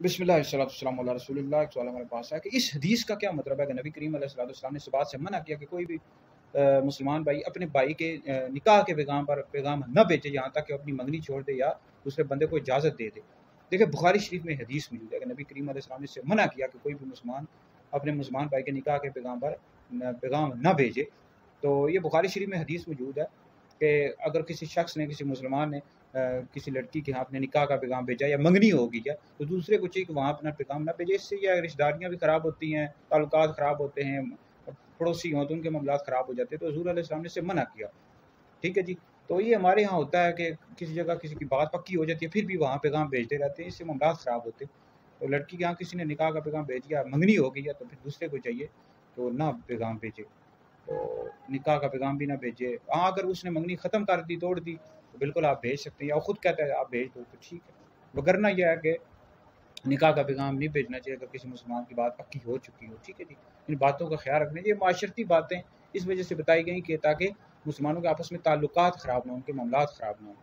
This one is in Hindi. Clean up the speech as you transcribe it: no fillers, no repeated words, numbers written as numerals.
बिस्मिल्लाहिर्रहमानिर्रहीम रसूलुल्लाह। एक सवाल हमारे पास है कि इस हदीस का क्या मतलब है कि नबी करीम अलैहिस्सलाम ने इस बात से मना किया कि कोई भी मुसलमान भाई अपने भाई के निकाह के पैगाम न भेजे यहाँ तक कि अपनी मंगनी छोड़ दे या दूसरे बंदे को इजाज़त दे दे। देखिए बुखारी शरीफ में हदीस मौजूद है कि नबी करीम अलैहिस्सलाम ने इससे मना किया कि कोई भी मुसलमान अपने मुसलमान भाई के निकाह के पैगाम न भेजे। तो ये बुखारी शरीफ में हदीस मौजूद है कि अगर किसी शख्स ने, किसी मुसलमान ने किसी लड़की के यहाँ अपने निकाह का पैगाम भेजा या मंगनी होगी है, तो दूसरे को चाहिए कि वहाँ अपना पैगाम ना भेजे। इससे या रिश्तेदारियाँ भी ख़राब होती हैं, ताल्लुकात ख़राब होते हैं, पड़ोसी हों तो उनके मामलात ख़राब हो जाते हैं। तो हज़ूर अलैहिस्सलाम ने इससे मना किया। ठीक है जी। तो ये हमारे यहाँ होता है कि किसी जगह किसी की बात पक्की हो जाती है, फिर भी वहाँ पैगाम भेजते रहते हैं, इससे मामलात ख़राब होते हैं। तो लड़की के यहाँ किसी ने निकाह का पैगाम भेज दिया, मंगनी हो गई है, तो फिर दूसरे को चाहिए तो ना पैगाम भेजे, तो निकाह का पैगाम भी ना भेजे। हाँ, अगर उसने मंगनी ख़त्म कर दी, तोड़ दी, तो बिल्कुल आप भेज सकते हैं, या खुद कहता है आप भेज दो तो ठीक है। वगरना यह है कि निकाह का पैगाम नहीं भेजना चाहिए अगर किसी मुसलमान की बात पक्की हो चुकी हो। ठीक है जी। इन बातों का ख्याल रखना चाहिए। माशरती बातें इस वजह से बताई गई कि ताकि मुसलमानों के आपस में ताल्लुकात ख़राब ना हो, उनके मामलात ख़राब ना हो।